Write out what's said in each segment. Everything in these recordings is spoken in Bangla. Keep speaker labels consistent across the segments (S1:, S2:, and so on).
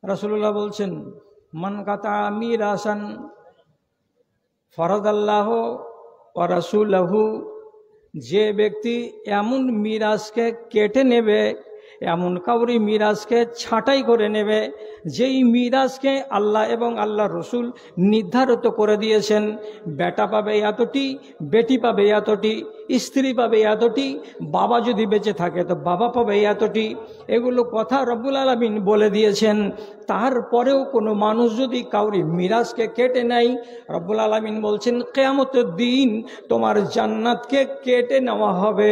S1: রাসূলুল্লাহ বলছেন, মান কাতা মিরাসান ফরাদাল্লাহ ওয়া রাসূলুহু, যে ব্যক্তি এমন মিরাজকে কেটে নেবে, এমন কাউরি মিরাজকে ছাঁটাই করে নেবে যেই মিরাজকে আল্লাহ এবং আল্লাহ রসুল নির্ধারিত করে দিয়েছেন, বেটা পাবে এতটি, বেটি পাবে এতটি, স্ত্রী পাবে এতটি, বাবা যদি বেঁচে থাকে তো বাবা পাবে এতটি, এগুলো কথা রব্বুল আলামিন বলে দিয়েছেন। তারপরেও কোনো মানুষ যদি কাউরি মিরাজকে কেটে নেয়, রব্বুল আলামিন বলছেন কিয়ামতের দিন তোমার জান্নাতকে কেটে নেওয়া হবে,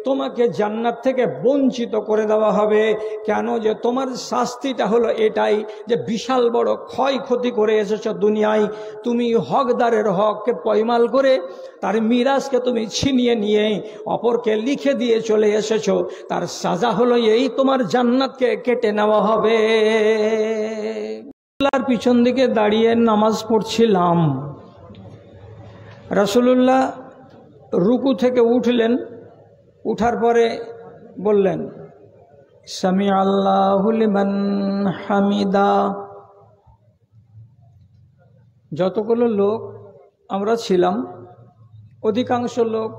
S1: তোমাকে জান্নাত থেকে বঞ্চিত করে দেওয়া হবে। কেন? যে তোমার শাস্তিটা হলো এটাই যে বিশাল বড় ক্ষয়ক্ষতি করে এসেছ দুনিয়ায়, তুমি হকদারের হককে পয়মাল করে তার মিরাজকে তুমি ছিনিয়ে নিয়ে অপরকে লিখে দিয়ে চলে এসেছো, তার সাজা হলো এই তোমার জান্নাতকে কেটে নেওয়া হবে। আল্লাহর পিছন দিকে দাঁড়িয়ে নামাজ পড়ছিলাম, রাসূলুল্লাহ রুকু থেকে উঠলেন, উঠার পরে বললেন সামি আল্লাহু লিমান হামিদা। যতগুলো লোক আমরা ছিলাম, অধিকাংশ লোক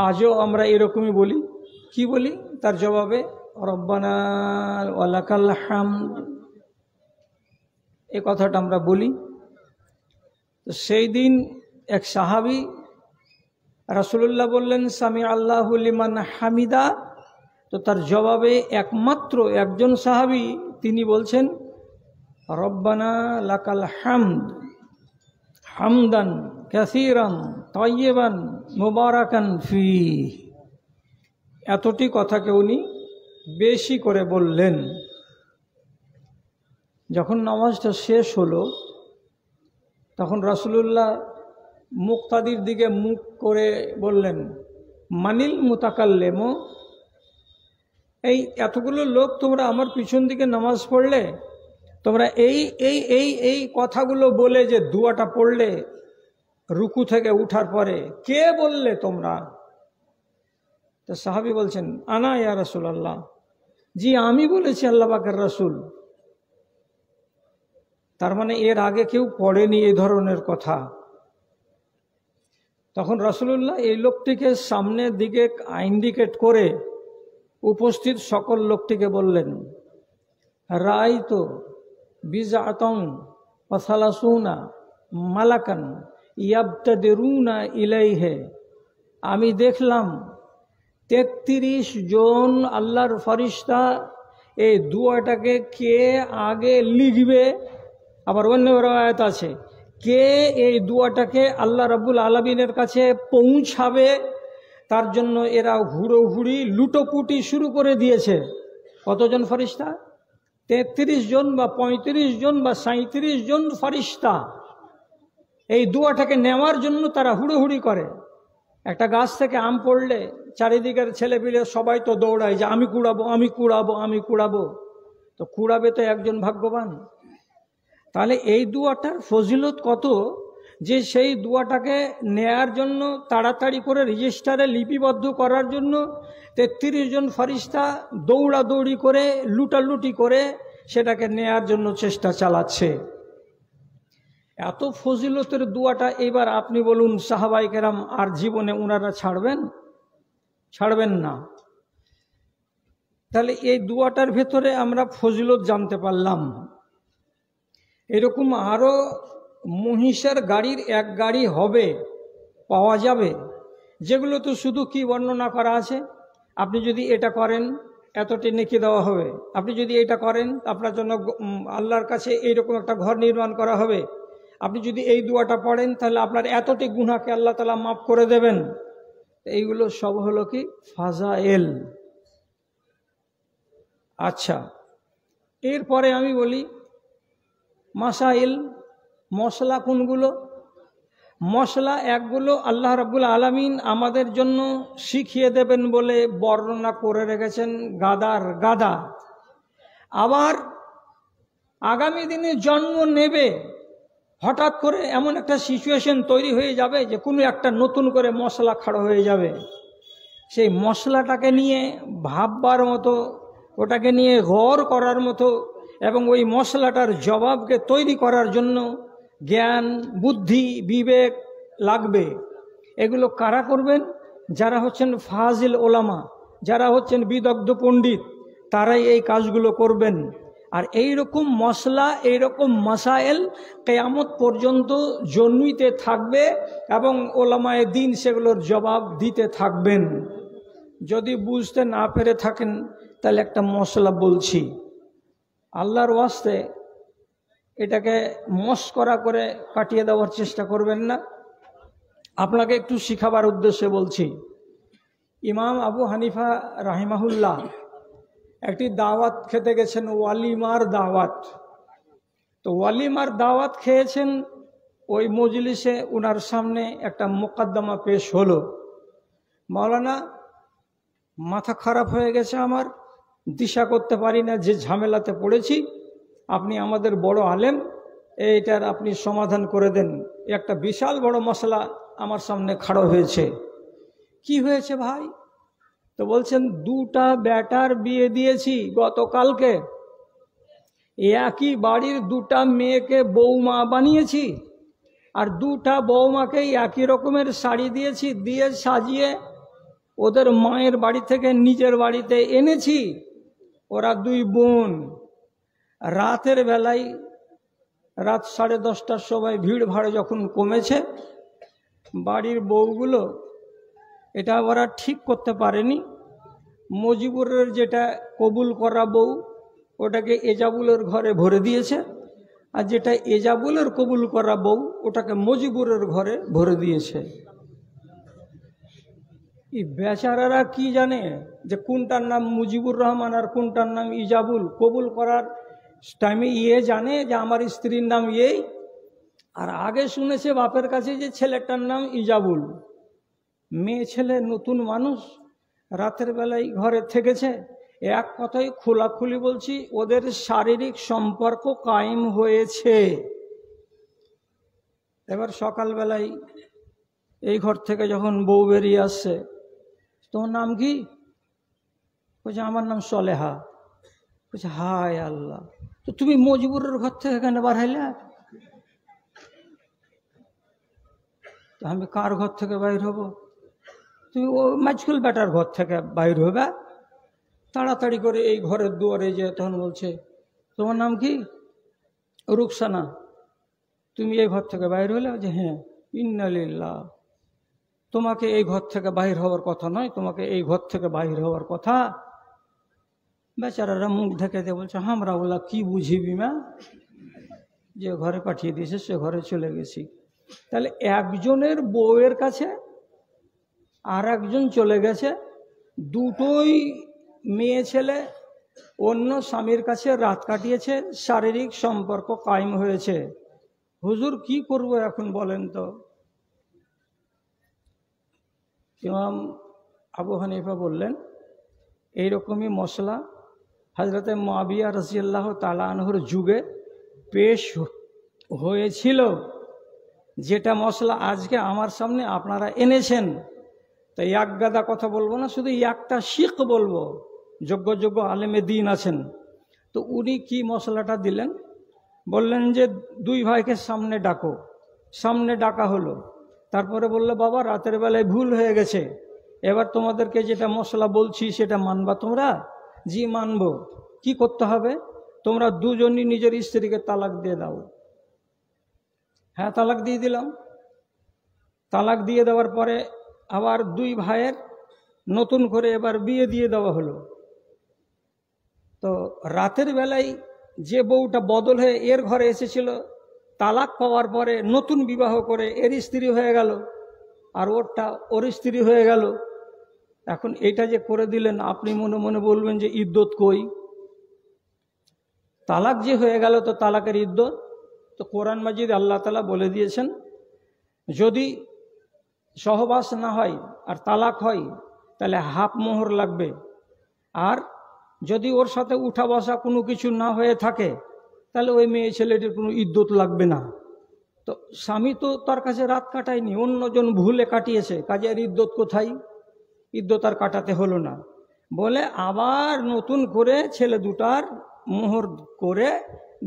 S1: আজও আমরা এরকমই বলি। কি বলি? তার জবাবে রব্বানা ওয়া লাকাল হামদ, এই কথাটা আমরা বলি। তো সেই দিন এক সাহাবী রাসূলুল্লাহ বললেন সামি আল্লাহু লিমান হামিদা, তো তার জবাবে একমাত্র একজন সাহাবী তিনি বলছেন রব্বানা লাকাল হামদ হামদান কাসীরান তাইয়িবান মুবারাকান ফি। এতটি কথাকে উনি বেশি করে বললেন। যখন নামাজটা শেষ হলো তখন রাসূলুল্লাহ মুক্তাদির দিকে মুখ করে বললেন মানিল মুতাকাল্লিমু, এই এতগুলো লোক তোমরা আমার পিছন দিকে নামাজ পড়লে, তোমরা এই এই এই এই কথাগুলো বলে যে দুয়াটা পড়লে রুকু থেকে উঠার পরে, কে বললে তোমরা? তো সাহাবী বলছেন আনা ইয়া রাসূলুল্লাহ, জি আমি বলেছি আল্লাহ পাকের রাসূল। তার মানে এর আগে কেউ পড়েনি এই ধরনের কথা। তখন রাসূলুল্লাহ এই লোকটিকে সামনের দিকে ইন্ডিকেট করে উপস্থিত সকল লোকটিকে বললেন রাআইতু বিজআতান ওয়া সালাসুনা মালাকান ইয়াবতাদিরুনা ইলাইহি, আমি দেখলাম 33 জন আল্লাহর ফেরেশতা এই দুয়াটাকে কে আগে লিখবে। আবার অন্য রায়াত আছে কে এই দুয়াটাকে আল্লাহ রাব্বুল আলামিনের কাছে পৌঁছাবে, তার জন্য এরা হুড়োহুড়ি লুটোপুটি শুরু করে দিয়েছে। কতজন ফেরেশতা? 33 জন বা 35 জন বা 37 জন ফেরেশতা এই দুয়াটাকে নেওয়ার জন্য তারা হুড়োহুড়ি করে। একটা গাছ থেকে আম পড়লে চারিদিকের ছেলেপিলে সবাই তো দৌড়ায় যে আমি কুড়াবো, আমি কুড়াবো, আমি কুড়াবো। তো কুড়াবে তো একজন ভাগ্যবান। তাহলে এই দুয়াটার ফজিলত কত যে সেই দুয়াটাকে নেয়ার জন্য তাড়াতাড়ি করে রেজিস্টারে লিপিবদ্ধ করার জন্য 33 জন ফেরেশতা দৌড়াদৌড়ি করে লুটালুটি করে সেটাকে নেয়ার জন্য চেষ্টা চালাচ্ছে। এত ফজিলতের দুয়াটা এবার আপনি বলুন সাহাবায়ে কেরাম আর জীবনে ওনারা ছাড়বেন? ছাড়বেন না। তাহলে এই দুয়াটার ভেতরে আমরা ফজিলত জানতে পারলাম। এরকম আরও মহিষের গাড়ির এক গাড়ি হবে, পাওয়া যাবে, যেগুলো তো শুধু কি বর্ণনা করা আছে, আপনি যদি এটা করেন এতটি নেকি দেওয়া হবে, আপনি যদি এটা করেন আপনার জন্য আল্লাহর কাছে এইরকম একটা ঘর নির্মাণ করা হবে, আপনি যদি এই দুয়াটা পড়েন তাহলে আপনার এতটি গুনাহকে আল্লাহ তাআলা মাফ করে দেবেন। এইগুলো সব হলো কি ফাজাইল। আচ্ছা, এরপরে আমি বলি মাসাইল, মশলা কোনগুলো? মশলা একগুলো আল্লাহ রাব্বুল আলামিন আমাদের জন্য শিখিয়ে দেবেন বলে বর্ণনা করে রেখেছেন গাদার গাদা। আবার আগামী দিনে জন্ম নেবে, হঠাৎ করে এমন একটা সিচুয়েশন তৈরি হয়ে যাবে যে কোনো একটা নতুন করে মশলা খাড়া হয়ে যাবে, সেই মশলাটাকে নিয়ে ভাববার মতো, ওটাকে নিয়ে গৌর করার মতো এবং ওই মশলাটার জবাবকে তৈরি করার জন্য জ্ঞান, বুদ্ধি, বিবেক লাগবে। এগুলো কারা করবেন? যারা হচ্ছেন ফাজিল ওলামা, যারা হচ্ছেন বিদগ্ধ পণ্ডিত, তারাই এই কাজগুলো করবেন। আর এই রকম মশলা, এই রকম মাসায়েল কিয়ামত পর্যন্ত জন্মিতে থাকবে এবং ওলামায়ে দ্বীন সেগুলোর জবাব দিতে থাকবেন। যদি বুঝতে না পেরে থাকেন তাহলে একটা মশলা বলছি, আল্লাহর ওয়াস্তে এটাকে মস্করা করে কাটিয়ে দেওয়ার চেষ্টা করবেন না। আপনাকে একটু শিখাবার উদ্দেশ্যে বলছি। ইমাম আবু হানিফা রাহিমাহুল্লাহ একটি দাওয়াত খেতে গেছেন, ওয়ালিমার দাওয়াত। তো ওয়ালিমার দাওয়াত খেয়েছেন, ওই মজলিসে ওনার সামনে একটা মোকদ্দমা পেশ হলো, মাওলানা মাথা খারাপ হয়ে গেছে আমার, দিশা করতে পারি না, যে ঝামেলাতে পড়েছি, আপনি আমাদের বড় আলেম, এইটার আপনি সমাধান করে দেন। একটা বিশাল বড় মশলা আমার সামনে খাড়া হয়েছে। কি হয়েছে ভাই? তো বলছেন, দুটা বেটার বিয়ে দিয়েছি গতকালকে, একই বাড়ির দুটা মেয়েকে বৌমা বানিয়েছি, আর দুটা বৌমাকে একই রকমের শাড়ি দিয়েছি, দিয়ে সাজিয়ে ওদের মায়ের বাড়ি থেকে নিজের বাড়িতে এনেছি। ওরা দুই বোন। রাতের বেলায়, রাত 10:30টার সময় ভিড় ভাড় যখন কমেছে, বাড়ির বউগুলো এটা ওরা ঠিক করতে পারেনি। মজিবুরের যেটা কবুল করা বউ, ওটাকে এজাবুলের ঘরে ভরে দিয়েছে, আর যেটা এজাবুলের কবুল করা বউ, ওটাকে মজিবুরের ঘরে ভরে দিয়েছে। এই বেচারারা কি জানে যে কোনটার নাম মুজিবুর রহমান আর কোনটার নাম ইজাবুল? কবুল করার টাইমে জানে যে আমার স্ত্রীর নাম আর আগে শুনেছে বাপের কাছে যে ছেলেটার নাম ইজাবুল। মেয়ে ছেলে নতুন মানুষ, রাতের বেলায় ঘরে থেকেছে। এক কথায় খোলাখুলি বলছি, ওদের শারীরিক সম্পর্ক কায়েম হয়েছে। এবার সকালবেলায় এই ঘর থেকে যখন বউ বেরিয়ে আসছে, তোমার নাম কি? বলছে আমার নাম সলেহা। বলছে হায় আল্লাহ, তো তুমি মজিবুরের ঘর থেকে কেন বার হইলে? আমি কার ঘর থেকে বাইর হব? তুমি ও মাঝকুল বেটার ঘর থেকে বাইর হবে। তাড়াতাড়ি করে এই ঘরের দুয়ারে যে তখন বলছে, তোমার নাম কি? রুকসানা। তুমি এই ঘর থেকে বাইর হলে? যে হ্যাঁ। ইন্নালিল্লাহ, তোমাকে এই ঘর থেকে বাহির হওয়ার কথা নয়, তোমাকে এই ঘর থেকে বাহির হওয়ার কথা। বেচারারা মুখ ঢেকে দিয়ে বলছে, আমরা ওলা কি বুঝিবি মা, যে ঘরে পাঠিয়ে দিয়েছে সে ঘরে চলে গেছি। তাহলে একজনের বউয়ের কাছে আর একজন চলে গেছে, দুটোই মেয়ে ছেলে অন্য স্বামীর কাছে রাত কাটিয়েছে, শারীরিক সম্পর্ক কায়েম হয়েছে। হুজুর কি করব এখন বলেন তো? ইমাম আবু হানিফা বললেন, এইরকমই মশলা হযরতে মুআবিয়া রাদিয়াল্লাহু তাআলা আনহুর যুগে পেশ হয়েছিল, যেটা মশলা আজকে আমার সামনে আপনারা এনেছেন। তাই এক গাদা কথা বলবো না, শুধু একটা শিখ বলবো। যোগ্য যোগ্য আলেমে দ্বীন আছেন। তো উনি কি মশলাটা দিলেন? বললেন যে দুই ভাইকে সামনে ডাকো। সামনে ডাকা হলো। তারপরে বললো, বাবা রাতের বেলায় ভুল হয়ে গেছে, এবার তোমাদেরকে যেটা মশলা বলছি সেটা মানবা তোমরা? জি মানবো। কি করতে হবে? তোমরা দুজনই নিজের স্ত্রীকে তালাক দিয়ে দাও। হ্যাঁ, তালাক দিয়ে দিলাম। তালাক দিয়ে দেওয়ার পরে আবার দুই ভাইয়ের নতুন করে এবার বিয়ে দিয়ে দেওয়া হলো। তো রাতের বেলায় যে বউটা বদল হয়ে এর ঘরে এসেছিল, তালাক পাওয়ার পরে নতুন বিবাহ করে এর স্ত্রী হয়ে গেল, আর ওরটা ওর স্ত্রী হয়ে গেল। এখন এটা যে করে দিলেন, আপনি মনে মনে বলবেন যে ইদ্যত কই? তালাক যে হয়ে গেল, তো তালাকের ইদ্যত তো কোরআন মাজিদ আল্লাহ তাআলা বলে দিয়েছেন, যদি সহবাস না হয় আর তালাক হয় তাহলে হাফ মোহর লাগবে। আর যদি ওর সাথে উঠা বসা কোনো কিছু না হয়ে থাকে তাহলে ওই মেয়ে ছেলেটির কোনো ইদ্যত লাগবে না। তো স্বামী তো তার কাছে রাত কাটায়নি, অন্যজন ভুলে কাটিয়েছে, কাজের ইদ্যত কোথায়? ইদ্যত আর কাটাতে হলো না বলে আবার নতুন করে ছেলে দুটার মোহর করে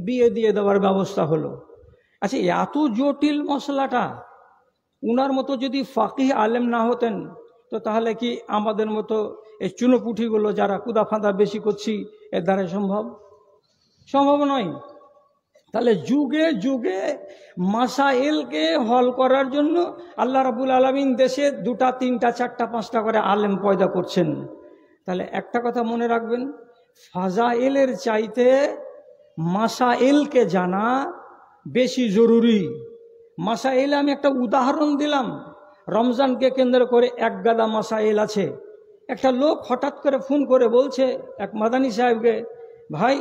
S1: বিয়ে দিয়ে দেওয়ার ব্যবস্থা হলো। আচ্ছা, এত জটিল মশলাটা উনার মতো যদি ফাকিহ আলেম না হতেন তো তাহলে কি আমাদের মতো এই চুনোপুঠিগুলো যারা কুদা ফাঁদা বেশি করছি এর দ্বারা সম্ভব? সম্ভব নয়। তাহলে যুগে যুগে মাসাইলকে হল করার জন্য আল্লাহ রাব্বুল আলামিন দেশে 2টা 3টা 4টা 5টা করে আলেম পয়দা করছেন। তাহলে একটা কথা মনে রাখবেন, ফাজাইলের চাইতে মাসাইলকে জানা বেশি জরুরি। মাসাইল আমি একটা উদাহরণ দিলাম, রমজানকে কেন্দ্র করে এক গাদা মাসাইল আছে। একটা লোক হঠাৎ করে ফোন করে বলছে এক মাদানী সাহেবকে, ভাই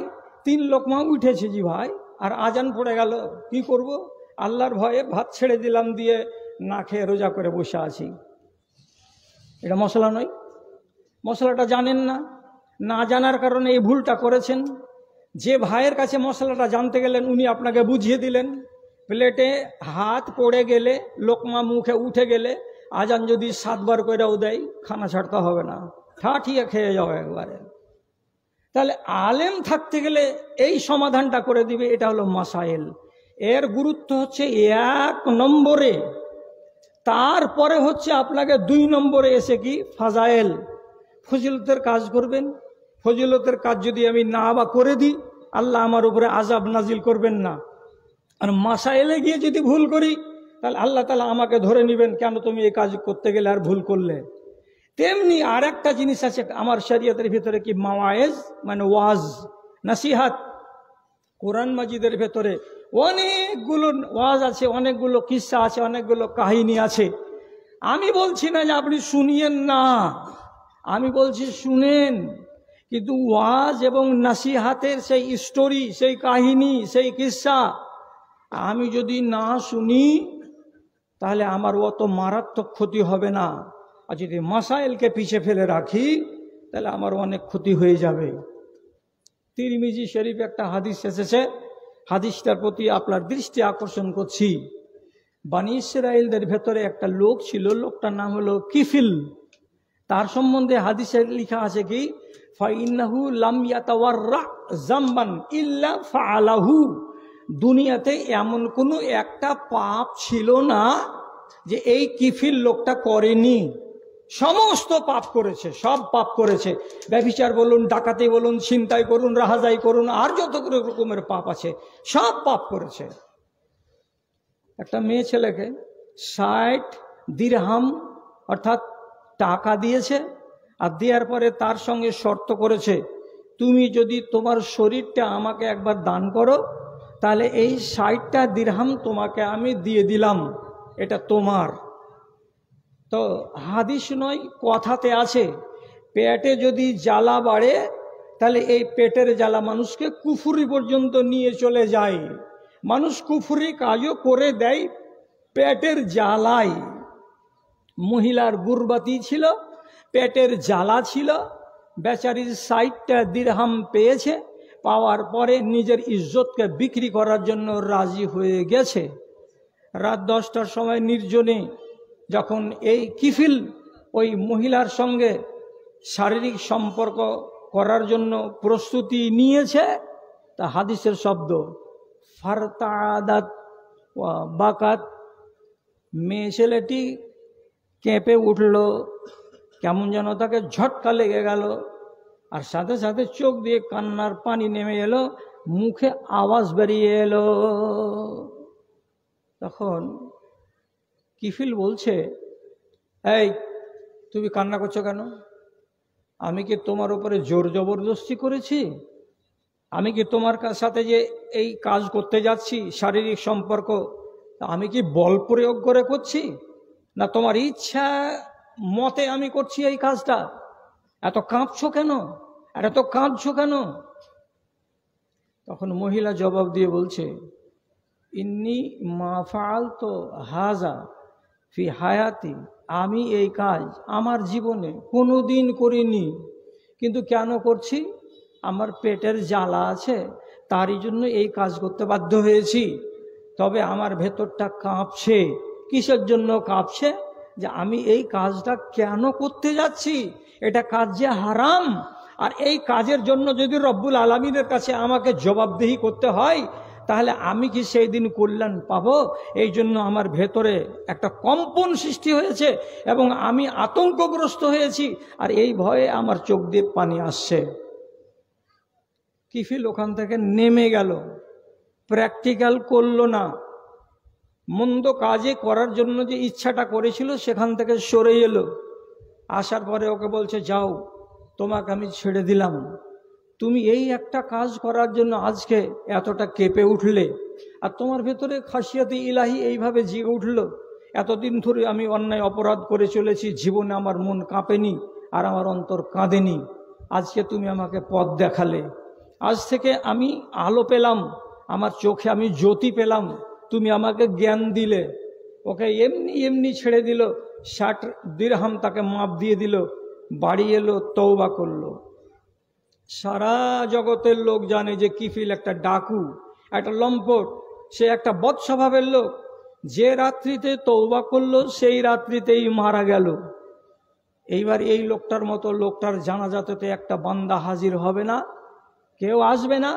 S1: 3 লোকমা উঠেছে জি ভাই, আর আজান পড়ে গেল, কি করব? আল্লাহর ভয়ে ভাত ছেড়ে দিলাম, দিয়ে না খেয়ে রোজা করে বসে আছি। এটা মশলা নয়? মশলাটা জানেন না, না জানার কারণে এই ভুলটা করেছেন। যে ভাইয়ের কাছে মশলাটা জানতে গেলেন উনি আপনাকে বুঝিয়ে দিলেন। প্লেটে হাত পড়ে গেলে, লোকমা মুখে উঠে গেলে, আজান যদি 7 বার করেও দেয়, খানা ছাড়তে হবে না, ঠাঠিয়ে খেয়ে যাও একবারে। তাহলে আলেম থাকতে গেলে এই সমাধানটা করে দিবে, এটা হলো মাসাইল। এর গুরুত্ব হচ্ছে 1 নম্বরে, তারপরে হচ্ছে আপনাকে 2 নম্বরে এসে কি ফাজাইল, ফজিলতের কাজ করবেন। ফজিলতের কাজ যদি আমি না বা করে দিই, আল্লাহ আমার উপরে আযাব নাজিল করবেন না। আর মাসাইলে গিয়ে যদি ভুল করি, তাহলে আল্লাহ তাআলা আমাকে ধরে নেবেন, কেন তুমি এই কাজ করতে গেলে আর ভুল করলে। তেমনি আর একটা জিনিস আছে আমার শরীয়তের ভিতরে, কি মাওয়াইজ, মানে ওয়াজ, নসিহত। কোরআন মাজিদের ভেতরে অনেকগুলো ওয়াজ আছে, অনেকগুলো কিস্সা আছে, অনেকগুলো কাহিনী আছে। আমি বলছি না যে আপনি শুনিয়েন না, আমি বলছি শুনেন, কিন্তু ওয়াজ এবং নসিহতের সেই স্টোরি, সেই কাহিনী, সেই কিস্সা আমি যদি না শুনি তাহলে আমার অত মারাত্মক ক্ষতি হবে না। আর যদি মাসাইলকে পিছে ফেলে রাখি তাহলে আমার অনেক ক্ষতি হয়ে যাবে। তিরমিজি শরীফ একটা হাদিস এসেছে, হাদিসটার প্রতি আপনার দৃষ্টি আকর্ষণ করছি। বনী ইসরাইলদের ভেতরে একটা লোক ছিল, লোকটার নাম হলো কিফিল। তার সম্বন্ধে হাদিসে লেখা আছে কি, ফাইন্নাহু লাম ইয়াতাওয়াররা যামবান ইল্লা ফাআলাহু। দুনিয়াতে এমন কোনো একটা পাপ ছিল না যে এই কিফিল লোকটা করেনি। সমস্ত পাপ করেছে, সব পাপ করেছে। ব্যভিচার বলুন, ডাকাতি বলুন, ছিনতাই করুন, রাহাজাই করুন, আর যত রকমের পাপ আছে সব পাপ করেছে। একটা মেয়ে ছেলেকে 60 দিরহাম অর্থাৎ টাকা দিয়েছে, আর দেওয়ার পরে তার সঙ্গে শর্ত করেছে, তুমি যদি তোমার শরীরটা আমাকে একবার দান করো তাহলে এই 60টা দিরহাম তোমাকে আমি দিয়ে দিলাম, এটা তোমার। তো হাদিস নয়, কথাতে আছে, পেটে যদি জ্বালা বাড়ে তাহলে এই পেটের জ্বালা মানুষকে কুফরি পর্যন্ত নিয়ে চলে যায়। মানুষ কুফরি কাজও করে দেয় পেটের জ্বালায়। মহিলার গুরবাতি ছিল, পেটের জ্বালা ছিল, বেচারির 60টা দিরহাম পেয়েছে, পাওয়ার পরে নিজের ইজ্জতকে বিক্রি করার জন্য রাজি হয়ে গেছে। রাত 10টার সময় নির্জনে যখন এই কিফিল ওই মহিলার সঙ্গে শারীরিক সম্পর্ক করার জন্য প্রস্তুতি নিয়েছে, তা হাদিসের শব্দ ফারতাদাত ওয়া বাকাত। মেয়ে ছেলেটি কেঁপে উঠল, কেমন যেন তাকে ঝটকা লেগে গেল, আর সাথে সাথে চোখ দিয়ে কান্নার পানি নেমে এলো, মুখে আওয়াজ বেরিয়ে এলো। তখন কিফিল বলছে, এই তুমি কান্না করছো কেন? আমি কি তোমার উপরে জোর জবরদস্তি করেছি? আমি কি তোমার সাথে যে এই কাজ করতে যাচ্ছি শারীরিক সম্পর্ক, আমি কি বল প্রয়োগ করে করছি, না তোমার ইচ্ছা মতে আমি করছি এই কাজটা? এত কাঁপছো কেন, আর এত কাঁদছো কেন? তখন মহিলা জবাব দিয়ে বলছে, ইন্নি মা ফাআলতু হাযা ফি হায়াতি, আমি এই কাজ আমার জীবনে কোনোদিন করিনি, কিন্তু কেন করছি? আমার পেটের জ্বালা আছে, তারই জন্য এই কাজ করতে বাধ্য হয়েছি। তবে আমার ভেতরটা কাঁপছে। কিসের জন্য কাঁপছে? যে আমি এই কাজটা কেন করতে যাচ্ছি, এটা কাজ যে হারাম, আর এই কাজের জন্য যদি রব্বুল আলামিনের কাছে আমাকে জবাবদিহি করতে হয়, তাহলে আমি কি সেই দিন কল্যাণ পাবো? এই জন্য আমার ভেতরে একটা কম্পন সৃষ্টি হয়েছে এবং আমি আতঙ্কগ্রস্ত হয়েছি, আর এই ভয়ে আমার চোখ দিয়ে পানি আসছে। কিফিল ওখান থেকে নেমে গেল, প্র্যাকটিক্যাল করলো না, মন্দ কাজে করার জন্য যে ইচ্ছাটা করেছিল সেখান থেকে সরে এলো। আসার পরে ওকে বলছে, যাও, তোমাকে আমি ছেড়ে দিলাম, তুমি এই একটা কাজ করার জন্য আজকে এতটা কেঁপে উঠলে, আর তোমার ভেতরে খাসিয়াতে ইলাহি এইভাবে জেগে উঠল। এতদিন ধরে আমি অন্যায় অপরাধ করে চলেছি, জীবনে আমার মন কাঁপেনি আর আমার অন্তর কাঁদেনি, আজকে তুমি আমাকে পথ দেখালে, আজ থেকে আমি আলো পেলাম, আমার চোখে আমি জ্যোতি পেলাম, তুমি আমাকে জ্ঞান দিলে। ওকে এমনি এমনি ছেড়ে দিল, 60 দিরহাম তাকে মাপ দিয়ে দিল, বাড়ি এলো, তওবা করলো। সারা জগতের লোক জানে যে কিফিল একটা ডাকু, একটা লম্পট, সে একটা বদ স্বভাবের লোক। যে রাত্রিতে তওবা করলো সেই রাত্রিতেই মারা গেল। এইবার এই লোকটার মতো লোকটার জানাজাতে একটা বান্দা হাজির হবে না, কেউ আসবে না।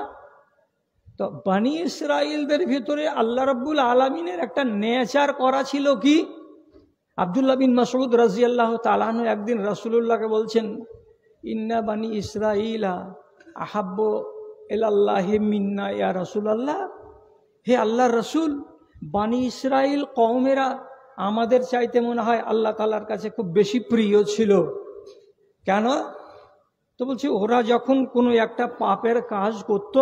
S1: তো বনি ইসরাইলদের ভিতরে আল্লাহ রাব্বুল আলামিনের একটা নেচার করা ছিল কি? আব্দুল্লাহ বিন মাসউদ রাদিয়াল্লাহু তাআলা আনহু একদিন রাসূলুল্লাহকে বলছেন, ইন্না বানি ইসরাইলা আহাব্বু ইলাল্লাহি মিন্না ইয়া রাসূলুল্লাহ, হে আল্লাহর রাসূল, বানি ইসরাইল কওমেরা আমাদের চাইতে মনে হয় আল্লাহ তাআলার কাছে খুব বেশি প্রিয় ছিল। কেন? তো বলছে, ওরা যখন কোনো একটা পাপের কাজ করত,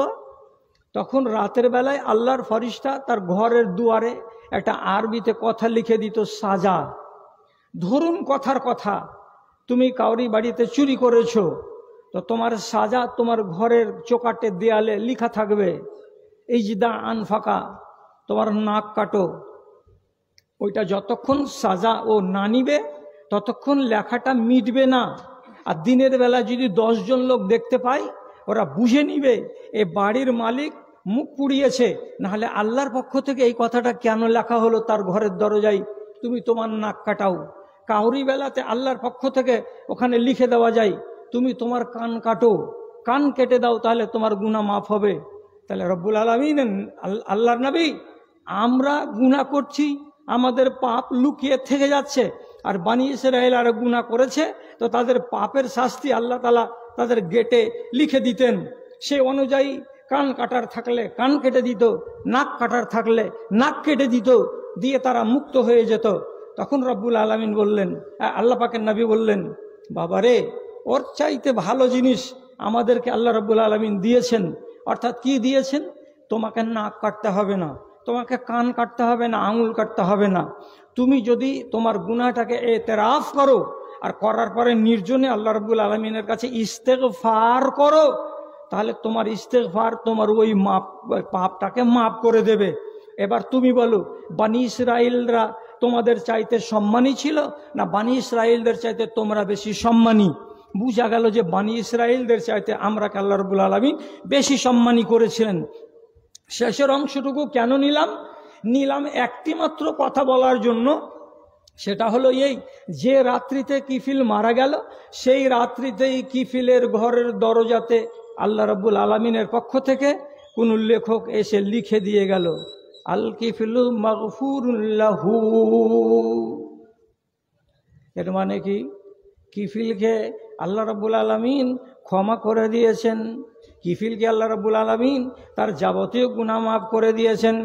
S1: তখন রাতের বেলায় আল্লাহর ফরিস্তা তার ঘরের দুয়ারে একটা আরবিতে কথা লিখে দিত, সাজা। ধরুন কথার কথা, তুমি কাউরি বাড়িতে চুরি করেছো, তো তোমার সাজা তোমার ঘরের চোকাটে দেয়ালে লেখা থাকবে, ইজদা আনফাকা, তোমার নাক কাটো। ওইটা যতক্ষণ সাজা ও না নিবে ততক্ষণ লেখাটা মিটবে না। আর দিনের বেলা যদি 10 জন লোক দেখতে পায়, ওরা বুঝে নিবে এ বাড়ির মালিক মুখ পুড়িয়েছে, নাহলে আল্লাহর পক্ষ থেকে এই কথাটা কেন লেখা হলো তার ঘরের দরজায়, তুমি তোমার নাক কাটাও। কাউরি বেলাতে আল্লাহর পক্ষ থেকে ওখানে লিখে দেওয়া যায়, তুমি তোমার কান কাটো, কান কেটে দাও, তাহলে তোমার গুনাহ মাফ হবে। তাহলে রব্বুল আলামিন, আল্লাহর নবী, আমরা গুনাহ করছি, আমাদের পাপ লুকিয়ে থেকে যাচ্ছে, আর বানি ইসরাইল আর গুনাহ করেছে, তো তাদের পাপের শাস্তি আল্লাহ তাআলা তাদের গেটে লিখে দিতেন। সেই অনুযায়ী কান কাটার থাকলে কান কেটে দিত, নাক কাটার থাকলে নাক কেটে দিত, দিয়ে তারা মুক্ত হয়ে যেত। তখন রব্বুল আলামিন বললেন, আল্লাহ পাকের নবী বললেন, বাবারে, ওর চাইতে ভালো জিনিস আমাদেরকে আল্লাহ রব্বুল আলামিন দিয়েছেন। অর্থাৎ কি দিয়েছেন? তোমাকে নাক কাটতে হবে না, তোমাকে কান কাটতে হবে না, আঙুল কাটতে হবে না। তুমি যদি তোমার গুনাহটাকে এতেরাফ করো, আর করার পরে নির্জনে আল্লাহ রাব্বুল আলামিনের কাছে ইস্তেগফার করো, তাহলে তোমার ইস্তেগফার তোমার ওই পাপটাকে মাফ করে দেবে। এবার তুমি বলো, বানি ইসরাইলরা তোমাদের চাইতে সম্মানী ছিল না বানি ইসরাইলদের চাইতে তোমরা বেশি সম্মানী? বুঝা গেল যে বানি ইসরাইলদের চাইতে আমরা আল্লাহ রাব্বুল আলামিন বেশি সম্মানী করেছিলেন। শেষের অংশটুকু কেন নিলাম একটি মাত্র কথা বলার জন্য, সেটা হলো এই, যে রাত্রিতে কিফিল মারা গেল সেই রাত্রিতেই কিফিলের ঘরের দরজাতে আল্লাহ রাব্বুল আলামিনের পক্ষ থেকে কোন লেখক এসে লিখে দিয়ে গেল, আল কিফিলু মাগফুরুন লাহু। এর মানে কি? কিফিলকে আল্লাহ রাব্বুল আলামিন ক্ষমা করে দিয়েছেন, কিফিলকে আল্লাহ রাব্বুল আলামিন তার যাবতীয় গুনাহ মাফ করে দিয়েছেন।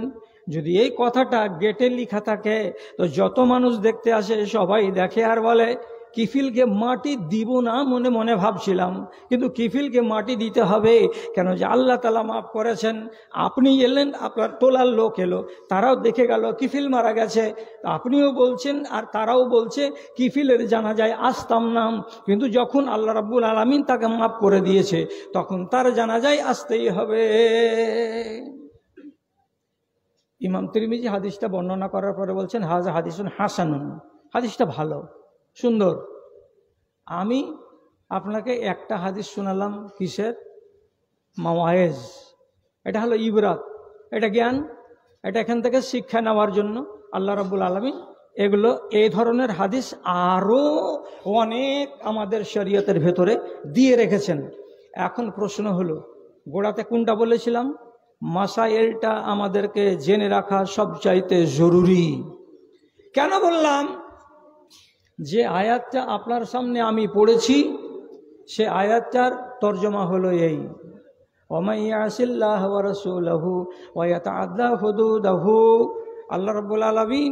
S1: যদি এই কথাটা গেটে লেখা থাকে, তো যত মানুষ দেখতে আসে সবাই দেখে আর বলে, কিফিলকে মাটি দিব না মনে মনে ভাবছিলাম, কিন্তু কিফিলকে মাটি দিতে হবে, কেন যে আল্লাহ তাআলা মাফ করেছেন। আপনি এলেন, আপনার তোলার লোক এলো, তারাও দেখে গেল কিফিল মারা গেছে, আপনিও বলছেন আর তারাও বলছে কিফিলের জানাজায় আসতাম না, কিন্তু যখন আল্লাহ রাব্বুল আলামিন তাকে মাফ করে দিয়েছে তখন তার জানাজায় আসতেই হবে। ইমাম তিরমিজি হাদিসটা বর্ণনা করার পরে বলছেন, হাজা হাদিসুন হাসানুন, হাদিসটা ভালো, সুন্দর। আমি আপনাকে একটা হাদিস শোনালাম, কিসের? মাওয়ায়েজ। এটা হলো ইবরাত, এটা জ্ঞান, এটা এখান থেকে শিক্ষা নেওয়ার জন্য আল্লাহ রাব্বুল আলামিন এগুলো এই ধরনের হাদিস আরও অনেক আমাদের শরীয়তের ভেতরে দিয়ে রেখেছেন। এখন প্রশ্ন হলো, গোড়াতে কোনটা বলেছিলাম? মাসাইলটা আমাদেরকে জেনে রাখা সবচাইতে জরুরি। কেন বললাম? যে আয়াতটা আপনার সামনে আমি পড়েছি, সে আয়াতটার তর্জমা হলো এই, ওয়ামান ইয়াসিল্লাহ ওয়া রাসূলাহু ওয়া ইয়াতাআদ্দা হুদুদাহু। আল্লাহ রাব্বুল আলামিন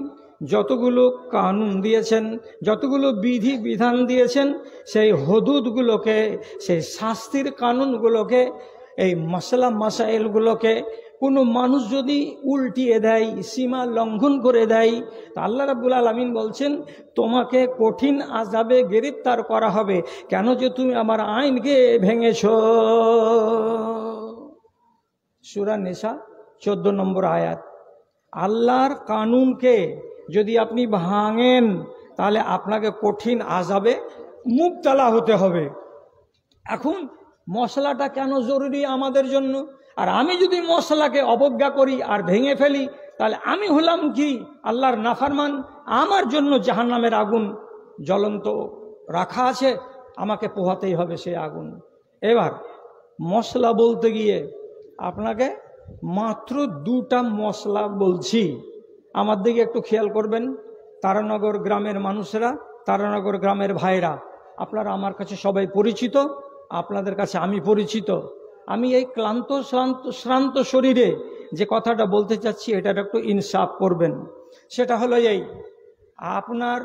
S1: যতগুলো কানুন দিয়েছেন, যতগুলো বিধি বিধান দিয়েছেন, সেই হুদুদগুলোকে, সেই শাস্তির কানুনগুলোকে, এই মাসলা মাসাইলগুলোকে কোনো মানুষ যদি উল্টিয়ে দেয়, সীমা লঙ্ঘন করে দেয়, তা আল্লাহ রাব্বুল আলামিন বলছেন তোমাকে কঠিন আযাবে গ্রেফতার করা হবে। কেন? যে তুমি আমার আইনকে ভেঙেছ। সূরা নিসা 14 নম্বর আয়াত। আল্লাহর কানুনকে যদি আপনি ভাঙেন, তাহলে আপনাকে কঠিন আযাবে মুবতালা হতে হবে। এখন মশলাটা কেন জরুরি আমাদের জন্য? আর আমি যদি মশলাকে অবজ্ঞা করি আর ভেঙে ফেলি, তাহলে আমি হলাম কি? আল্লাহর নাফরমান। আমার জন্য জাহান্নামের আগুন জ্বলন্ত রাখা আছে, আমাকে পোহাতেই হবে সেই আগুন। এবার মশলা বলতে গিয়ে আপনাকে মাত্র 2টা মশলা বলছি। আমার দিকে একটু খেয়াল করবেন। তারানগর গ্রামের মানুষেরা, তারানগর গ্রামের ভাইরা, আপনারা আমার কাছে সবাই পরিচিত, আপনাদের কাছে আমি পরিচিত। আমি এই ক্লান্ত শ্রান্ত শরীরে যে কথাটা বলতে চাচ্ছি, এটার একটু ইনসাফ করবেন। সেটা হলো এই, আপনার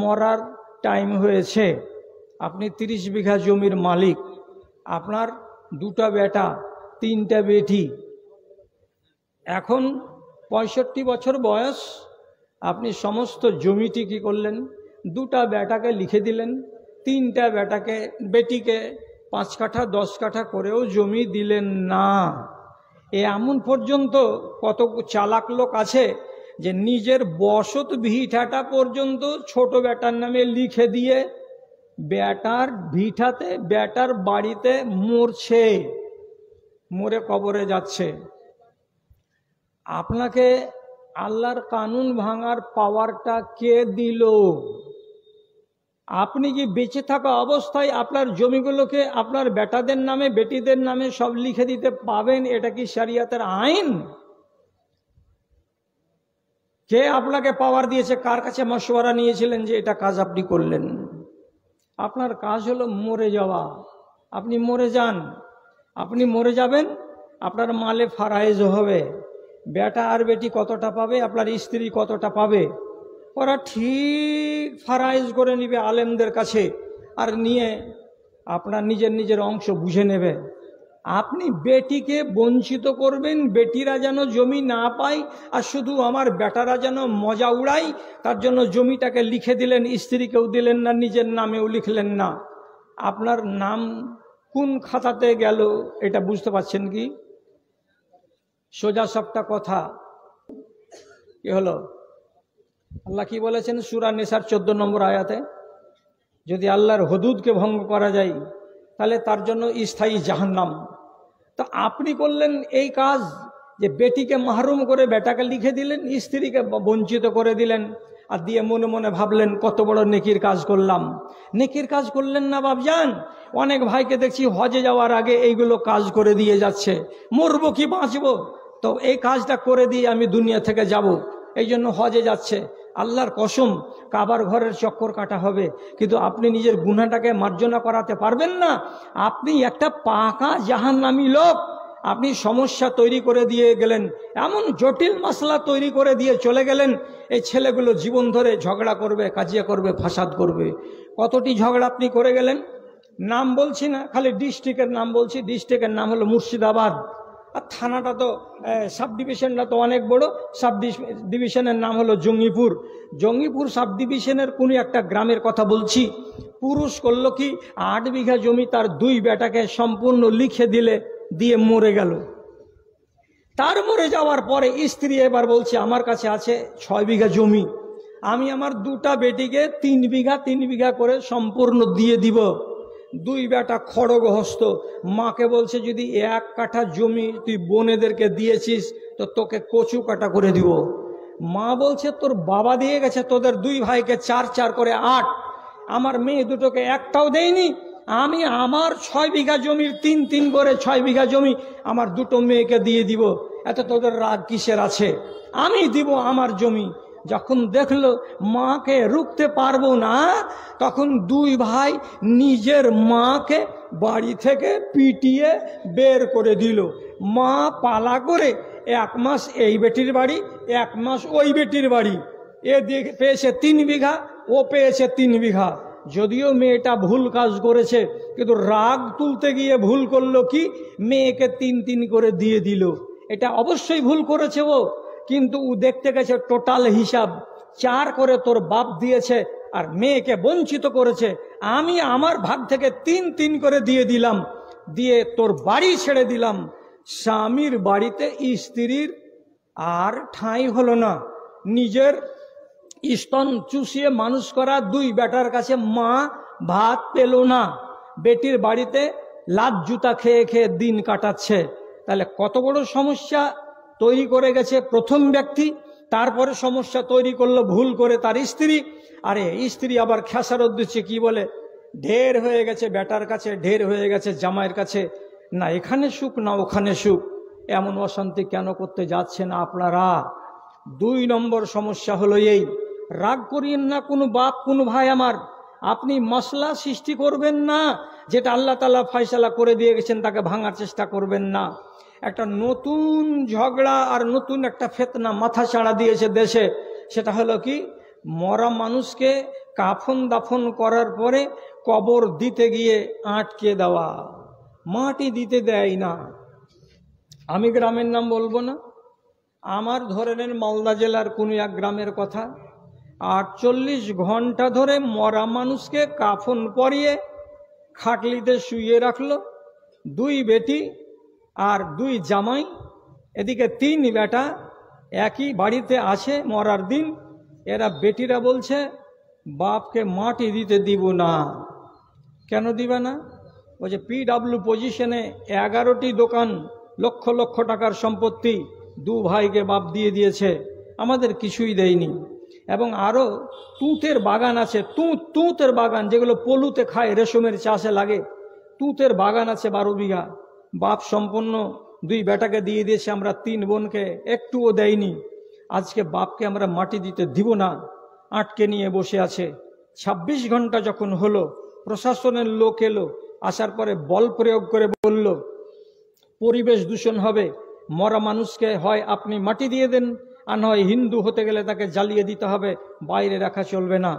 S1: মরার টাইম হয়েছে, আপনি 30 বিঘা জমির মালিক, আপনার 2টা বেটা 3টা বেটি, এখন 65 বছর বয়স। আপনি সমস্ত জমিটি কি করলেন? 2টা বেটাকে লিখে দিলেন, 3টা বেটিকে 5 কাঠা 10 কাঠা করেও জমি দিলেন না। এমন পর্যন্ত কত চালাক লোক আছে যে নিজের বসত ভিটাটা পর্যন্ত ছোট বেটার নামে লিখে দিয়ে বেটার ভিটাতে, বেটার বাড়িতে মরছে, মরে কবরে যাচ্ছে। আপনাকে আল্লাহর কানুন ভাঙার পাওয়ারটা কে দিল? আপনি কি বেঁচে থাকা অবস্থায় আপনার জমিগুলোকে আপনার বেটাদের নামে, বেটিদের নামে সব লিখে দিতে পাবেন? এটা কি শরিয়তের আইন? কে আপনাকে পাওয়ার দিয়েছে? কার কাছে মশওয়ারা নিয়েছিলেন যে এটা কাজ আপনি করলেন? আপনার কাজ হলো মরে যাওয়া। আপনি মরে যান, আপনি মরে যাবেন, আপনার মালে ফারাইজ হবে। বেটা আর বেটি কতটা পাবে, আপনার স্ত্রী কতটা পাবে, ওরা ঠিক ফারাইজ করে নিবে আলেমদের কাছে, আর নিয়ে আপনার নিজের নিজের অংশ বুঝে নেবে। আপনি বেটিকে বঞ্চিত করবেন, বেটিরা যেন জমি না পায়, আর শুধু আমার বেটারা যেন মজা উড়াই, তার জন্য জমিটাকে লিখে দিলেন, স্ত্রীকেও দিলেন না, নিজের নামেও লিখলেন না। আপনার নাম কোন খাতাতে গেল এটা বুঝতে পারছেন কি? সোজা সবটা কথা কি হলো? আল্লাহ কি বলেছেন সূরা নিসার 14 নম্বর আয়াতে? যদি আল্লাহর হুদুদকে ভঙ্গ করা যায়, তাহলে তার জন্য স্থায়ী জাহান্নাম। তো আপনি করলেন এই কাজ যে বেটিকে মাহরুম করে বেটাকে লিখে দিলেন, স্ত্রীকে বঞ্চিত করে দিলেন, আর দিয়ে মনে মনে ভাবলেন কত বড় নেকির কাজ করলাম। নেকির কাজ করলেন না বাপজান। অনেক ভাইকে দেখছি হজে যাওয়ার আগে এইগুলো কাজ করে দিয়ে যাচ্ছে, মরবো কি বাঁচবো, তো এই কাজটা করে দিয়ে আমি দুনিয়া থেকে যাব, এই জন্য হজে যাচ্ছে। আল্লাহর কসম, কাবার ঘরের চক্কর কাটা হবে, কিন্তু আপনি নিজের গুনাহটাকে মার্জনা করাতে পারবেন না। আপনি একটা পাকা জাহান্নামী লোক। আপনি সমস্যা তৈরি করে দিয়ে গেলেন, এমন জটিল মাসলা তৈরি করে দিয়ে চলে গেলেন। এই ছেলেগুলো জীবন ধরে ঝগড়া করবে, কাজিয়া করবে, ফাসাদ করবে। কতটি ঝগড়া আপনি করে গেলেন। নাম বলছি না, খালি ডিস্ট্রিক্টের নাম বলছি। ডিস্ট্রিক্টের নাম হলো মুর্শিদাবাদ, আর থানাটা তো সাব ডিভিশনটা তো অনেক বড়। সাব ডিভিশনের নাম হলো জঙ্গিপুর। জঙ্গিপুর সাব ডিভিশনের কোনো একটা গ্রামের কথা বলছি। পুরুষ করলো কি, 8 বিঘা জমি তার 2 বেটাকে সম্পূর্ণ লিখে দিয়ে মরে গেল। তার মরে যাওয়ার পরে স্ত্রী এবার বলছে আমার কাছে আছে 6 বিঘা জমি, আমি আমার 2টা বেটিকে 3 বিঘা করে সম্পূর্ণ দিয়ে দিব। 2 বেটা খড়গহস্ত, মাকে বলছে যদি 1 কাঠা জমি তুই বোনেদেরকে দিয়েছিস তো তোকে কচু কাটা করে দিব। মা বলছে তোর বাবা দিয়ে গেছে তোদের 2 ভাইকে 4 4 করে 8, আমার মেয়ে দুটোকে একটাও দেয়নি। আমি আমার 6 বিঘা জমির 3 3 করে 6 বিঘা জমি আমার দুটো মেয়েকে দিয়ে দিব, এত তোদের রাগ কিসের আছে? আমি দিব আমার জমি। যখন দেখলো মাকে রুখতে পারবো না, তখন 2 ভাই নিজের মাকে বাড়ি থেকে পিটিয়ে বের করে দিল। মা পালা করে 1 মাস এই বেটির বাড়ি, 1 মাস ওই বেটির বাড়ি। এ পেয়েছে 3 বিঘা, ও পেয়েছে 3 বিঘা। যদিও মেয়েটা ভুল কাজ করেছে, কিন্তু রাগ তুলতে গিয়ে ভুল করলো কি, মেয়েকে 3 3 করে দিয়ে দিল। এটা অবশ্যই ভুল করেছে ও, কিন্তু ও দেখতে গেছে টোটাল হিসাব। 4 করে তোর বাপ দিয়েছে আর মেয়েকে বঞ্চিত করেছে, আমি আমার ভাগ থেকে 3 3 করে দিয়ে দিলাম, দিয়ে তোর বাড়ি ছেড়ে দিলাম। স্বামীর বাড়িতে স্ত্রীর আর ঠাঁই হলো না। নিজের স্তন চুষিয়ে মানুষ করা 2 বেটার কাছে মা ভাত পেল না, বেটির বাড়িতে লাত জুতা খেয়ে খেয়ে দিন কাটাচ্ছে। তাহলে কত বড় সমস্যা তৈরি করে গেছে প্রথম ব্যক্তি, তারপরে সমস্যা তৈরি করলো ভুল করে তার স্ত্রী। আরে স্ত্রী আবার খেসারত দিচ্ছে, কি বলে, ঢের হয়ে গেছে বেটার কাছে, ঢের হয়ে গেছে জামাইয়ের কাছে, না এখানে সুখ না ওখানে সুখ। এমন অশান্তি কেন করতে যাচ্ছেন আপনারা? 2 নম্বর সমস্যা হলো এই, রাগ করিয়েন না কোনো বাপ কোনো ভাই আমার, আপনি মশলা সৃষ্টি করবেন না, যেটা আল্লাহ তাআলা ফয়সালা করে দিয়ে গেছেন তাকে ভাঙার চেষ্টা করবেন না। একটা নতুন ঝগড়া আর নতুন একটা ফিতনা মাথা চাড়া দিয়েছে দেশে, সেটা হলো কি, মরা মানুষকে কাফন দাফন করার পরে কবর দিতে গিয়ে আটকে দেওয়া, মাটি দিতে দেয় না। আমি গ্রামের নাম বলবো না, আমার ধরে নেন মালদা জেলার কোনো এক গ্রামের কথা, 48 ঘন্টা ধরে মরা মানুষকে কাফন পরিয়ে খাটলিতে শুইয়ে রাখলো। 2 বেটি আর 2 জামাই, এদিকে 3 বেটা একই বাড়িতে আছে মরার দিন। এরা বেটিরা বলছে বাপকে মাটি দিতে দিব না। কেন দিবে না? ওই যে PW পজিশনে 11টি দোকান, লক্ষ লক্ষ টাকার সম্পত্তি 2 ভাইকে বাপ দিয়ে দিয়েছে, আমাদের কিছুই দেয়নি। এবং আরও তুঁতের বাগান আছে, তুঁতের বাগান যেগুলো পলুতে খায়, রেশমের চাষে লাগে, তুঁতের বাগান আছে 12 বিঘা, বাপ সম্পন্ন 2 বেটাকে দিয়ে দিয়েছে, আমরা 3 বোনকে একটুও দেয়নি। আজকে বাপকে আমরা মাটি দিতে দিব না, আটকে নিয়ে বসে আছে। 26 ঘন্টা যখন হলো, প্রশাসনের লোক এলো, আসার পরে বল প্রয়োগ করে বলল পরিবেশ দূষণ হবে, মরা মানুষকে হয় আপনি মাটি দিয়ে দেন, আর নয় হিন্দু হতে গেলে তাকে জ্বালিয়ে দিতে হবে, বাইরে রাখা চলবে না।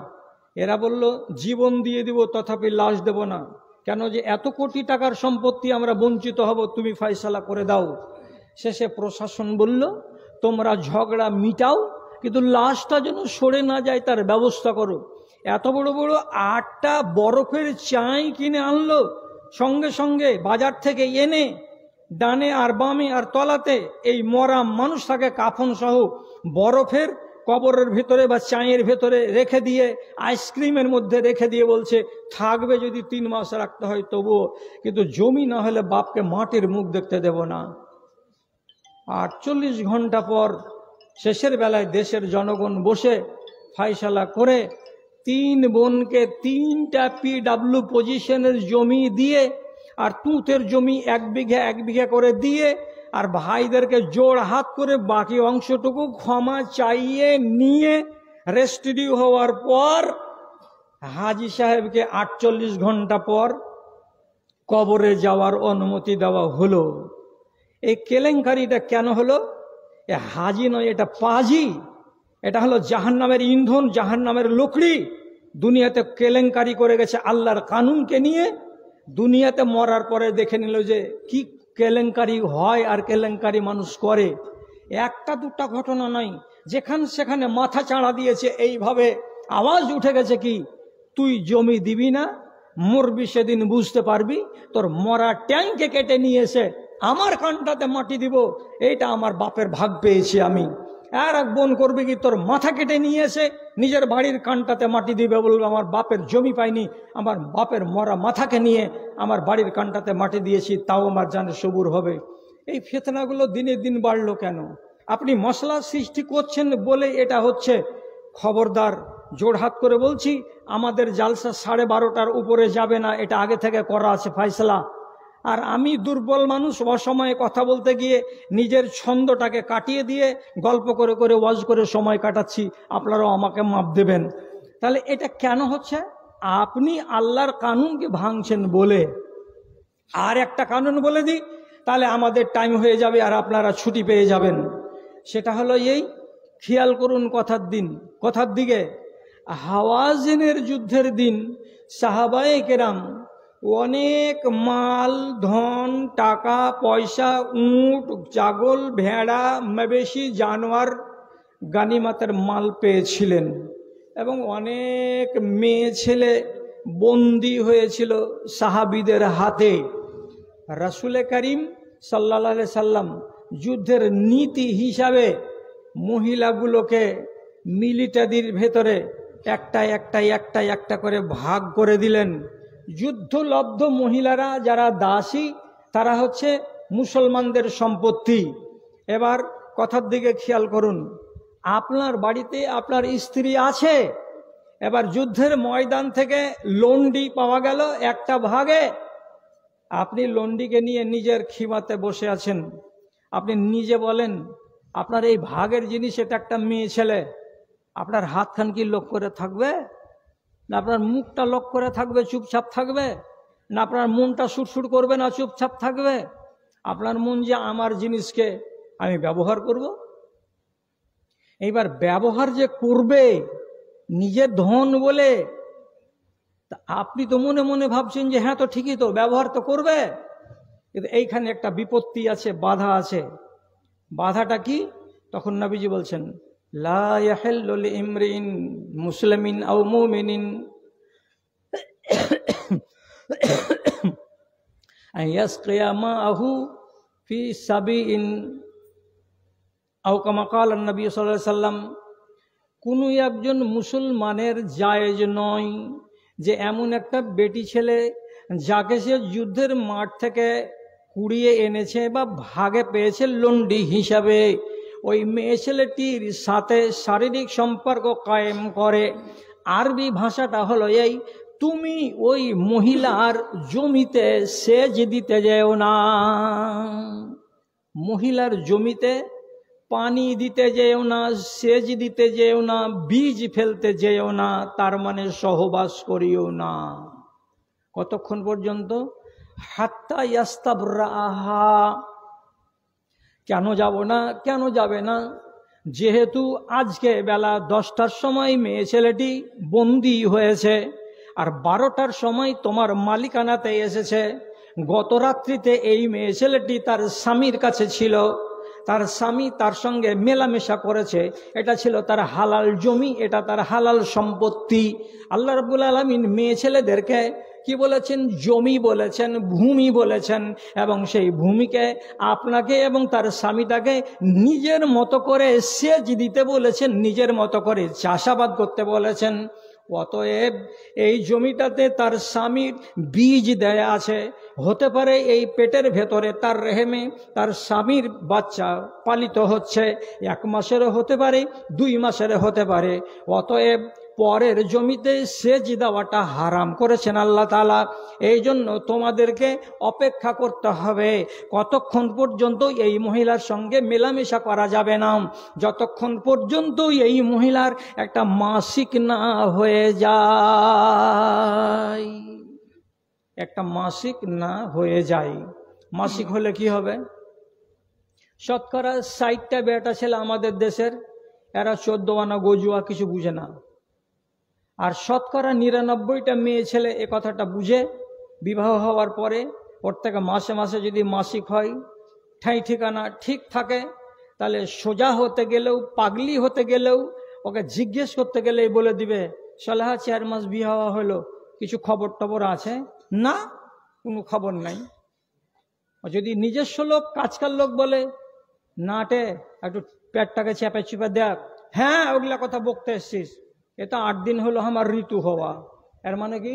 S1: এরা বলল জীবন দিয়ে দিব, তথাপি লাশ দেব না। কেন? যে এত কোটি টাকার সম্পত্তি আমরা বঞ্চিত হব, তুমি ফয়সালা করে দাও। শেষে প্রশাসন বলল তোমরা ঝগড়া মিটাও, কিন্তু লাশটা যেন সরে না যায় তার ব্যবস্থা করো। এত বড় বড় 8টা বরফের চাই কিনে আনলো, সঙ্গে সঙ্গে বাজার থেকে এনে ডানে আর বামে আর তলাতে এই মরা মানুষটাকে কাফন সহ বরফের কবরের ভিতরে বা চায়ের ভেতরে রেখে দিয়ে, আইসক্রিমের মধ্যে রেখে দিয়ে বলছে থাকবে যদি 3 মাস রাখতে হয় তবুও, কিন্তু জমি না হলে বাপকে মাটির মুখ দেখতে দেব না। 48 ঘন্টা পর শেষের বেলায় দেশের জনগণ বসে ফয়সালা করে 3 বোনকে 3টা PW পজিশনের জমি দিয়ে, আর তুঁতের জমি 1 বিঘা 1 বিঘা করে দিয়ে, আর ভাইদেরকে জোড় হাত করে বাকি অংশটুকু ক্ষমা চাইয়ে নিয়ে রেস্টিডিউ হওয়ার পর হাজী সাহেবকে 48 ঘন্টা পর কবরে যাওয়ার অনুমতি দেওয়া হলো। এই কেলেঙ্কারিটা কেন হলো? এ হাজি নয়, এটা পাজি, এটা হলো জাহান্নামের ইন্ধন, জাহান্নামের লকড়ি। দুনিয়াতে কেলেঙ্কারি করে গেছে আল্লাহর কানুনকে নিয়ে, দুনিয়াতে মরার পরে দেখে নিল যে কি কেলেঙ্কারি হয় আর কেলেঙ্কারি মানুষ করে। 1টা 2টা ঘটনা নয়, সেখানে মাথা চাড়া দিয়েছে, এইভাবে আওয়াজ উঠে গেছে কি তুই জমি দিবি না, মরবি সেদিন বুঝতে পারবি, তোর মরা ট্যাঙ্কে কেটে নিয়ে এসে আমার কানটাতে মাটি দিব, এইটা আমার বাপের ভাগ পেয়েছি আমি। আর এক বোন করবে কি, তোর মাথা কেটে নিয়ে এসে নিজের বাড়ির কানটাতে মাটি দিবে, বলবে আমার বাপের জমি পাইনি, আমার বাপের মরা মাথাকে নিয়ে আমার বাড়ির কানটাতে মাটি দিয়েছি, তাও আমার জানে সবুর হবে। এই ফিতনাগুলো দিনে দিন বাড়লো কেন? আপনি মশলা সৃষ্টি করছেন বলে এটা হচ্ছে। খবরদার, জোড়হাত করে বলছি, আমাদের জালসা 12:30টার উপরে যাবে না, এটা আগে থেকে করা আছে ফাইসলা। আর আমি দুর্বল মানুষ, অসময়ে কথা বলতে গিয়ে নিজের ছন্দটাকে কাটিয়ে দিয়ে গল্প করে করে ওয়াজ করে সময় কাটাচ্ছি, আপনারাও আমাকে মাপ দেবেন। তাহলে এটা কেন হচ্ছে? আপনি আল্লাহর কানুনকে ভাঙছেন বলে। আর একটা কানুন বলে দিই, তাহলে আমাদের টাইম হয়ে যাবে আর আপনারা ছুটি পেয়ে যাবেন। সেটা হলো এই, খেয়াল করুন কথার দিকে। হাওয়াজিনের যুদ্ধের দিন সাহাবায়ে কেরাম অনেক মাল, ধন, টাকা পয়সা, উট, ছাগল, ভেড়া, মবেশি, জানোয়ার, গানিমাতের মাল পেয়েছিলেন। এবং অনেক মেয়ে ছেলে বন্দী হয়েছিল সাহাবীদের হাতে। রাসূল করিম সাল্লাল্লাহু আলাইহি সাল্লাম যুদ্ধের নীতি হিসাবে মহিলাগুলোকে মিলিটারির ভেতরে একটা করে ভাগ করে দিলেন। যুদ্ধলব্ধ মহিলারা যারা দাসী, তারা হচ্ছে মুসলমানদের সম্পত্তি। এবার কথার দিকে খেয়াল করুন, আপনার বাড়িতে আপনার স্ত্রী আছে, এবার যুদ্ধের ময়দান থেকে লন্ডি পাওয়া গেল একটা ভাগে, আপনি লন্ডিকে নিয়ে নিজের খিমাতে বসে আছেন। আপনি নিজে বলেন, আপনার এই ভাগের জিনিস, এটা একটা মেয়ে ছেলে, আপনার হাতখান কি লক করে থাকবে, না আপনার মুখটা লক করে থাকবে, চুপচাপ থাকবে, না আপনার মনটা সুরসুর করবে, না চুপচাপ থাকবে? আপনার মন যে আমার জিনিসকে আমি ব্যবহার করব। এইবার ব্যবহার যে করবে নিজের ধন বলে, আপনি তো মনে মনে ভাবছেন যে হ্যাঁ তো ঠিকই, তো ব্যবহার তো করবে। কিন্তু এইখানে একটা বিপত্তি আছে, বাধা আছে। বাধাটা কি? তখন নবীজি বলছেন, লা ইয়াহিল্লু লিইমরিন মুসলিমিন আও মুমিনিন আন ইয়াসকিয়া মাআহু ফি সাবিইন আও কামা ক্বালা নবী সাল্লাল্লাহু আলাইহি সাল্লাম। কোনো একজন মুসলমানের জায়েজ নয় যে এমন একটা বেটি ছেলে যাকে সে যুদ্ধের মাঠ থেকে কুড়িয়ে এনেছে বা ভাগে পেয়েছে লন্ডি হিসাবে, ওই মেয়ে ছেলেটির সাথে শারীরিক সম্পর্ক কায়েম করে। আরবি ভাষাটা হলো এই, তুমি ওই মহিলার জমিতে সেচ দিতে যেও না, মহিলার জমিতে পানি দিতে যেও না, সেচ দিতে যেও না, বীজ ফেলতে যেও না, তার মানে সহবাস করিও না। কতক্ষণ পর্যন্ত? হাত্তা ইয়াস্তাবরাহা। কেন যাব না? কেন যাবে না? যেহেতু আজকে বেলা 10টার সময় মেয়ে ছেলেটি বন্দী হয়েছে, আর 12টার সময় তোমার মালিকানাতে এসেছে। গত রাত্রিতে এই মেয়ে ছেলেটি তার স্বামীর কাছে ছিল, তার স্বামী তার সঙ্গে মেলামেশা করেছে, এটা ছিল তার হালাল জমি, এটা তার হালাল সম্পত্তি। আল্লাহ রাব্বুল আলামিন মেয়ে ছেলেদেরকে কি বলেছেন? জমি বলেছেন, ভূমি বলেছেন। এবং সেই ভূমিকে আপনাকে এবং তার স্বামীটাকে নিজের মতো করে সেচ দিতে বলেছেন, নিজের মতো করে চাষাবাদ করতে বলেছেন। অতএব এই জমিটাতে তার স্বামীর বীজ দেয়া আছে, হতে পারে এই পেটের ভেতরে তার রেহেমে তার স্বামীর বাচ্চা পালিত হচ্ছে, 1 মাসেরও হতে পারে, 2 মাসেরও হতে পারে। অতএব পরের জমিতে সেচ দেওয়াটা হারাম করেছেন আল্লাহ তাআলা। এই জন্য তোমাদেরকে অপেক্ষা করতে হবে। কতক্ষণ পর্যন্ত? এই মহিলার সঙ্গে মেলামেশা করা যাবে না যতক্ষণ পর্যন্ত এই মহিলার একটা মাসিক না হয়ে যায়। একটা মাসিক না হয়ে যায়। মাসিক হলে কি হবে? শতকরা 60টা বেটা ছেলে আমাদের দেশের, এরা 14 আনা গজুয়া, কিছু বুঝে না। আর শতকরা 99টা মেয়ে ছেলে এ কথাটা বুঝে। বিবাহ হওয়ার পরে ওর থেকে মাসে মাসে যদি মাসিক হয়, ঠাঁই ঠিকানা ঠিক থাকে, তাহলে সোজা হতে গেলেও, পাগলি হতে গেলেও, ওকে জিজ্ঞেস করতে গেলেই বলে দিবে, সালাহ 4 মাস বিয়ে হওয়া হলো, কিছু খবর টবর আছে? না, কোনো খবর নাই। যদি নিজস্ব লোক, কাজকার লোক বলে, নাটে একটু পেটটাকে চেপে চেপে দেখ, হ্যাঁ ওগুলা কথা বকতে এসছিস, এটা 8 দিন হলো আমার ঋতু হওয়া। এর মানে কি?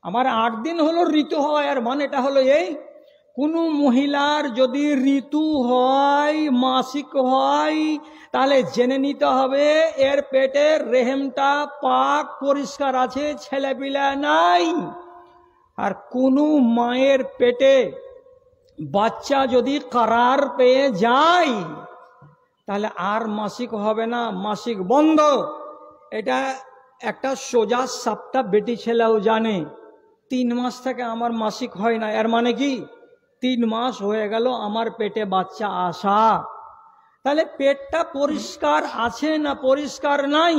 S1: আমার 8 দিন হলো ঋতু হওয়া। এর মানেটা হলো এই, কোনো মহিলার যদি ঋতু হয়, মাসিক হয়, তাহলে জেনে নিতে হবে এর পেটের রেহেমটা পাক পরিষ্কার আছে, ছেলেপিলা নাই। আর কোনো মায়ের পেটে বাচ্চা যদি কারার পেয়ে যায় তাহলে আর মাসিক হবে না, মাসিক বন্ধ। এটা একটা সোজা সাপটা বেটি ছেলেও জানে। 3 মাস থেকে আমার মাসিক হয় না, এর মানে কি 3 মাস হয়ে গেল আমার পেটে বাচ্চা আসা। তাহলে পেটটা পরিষ্কার আছে না পরিষ্কার নাই,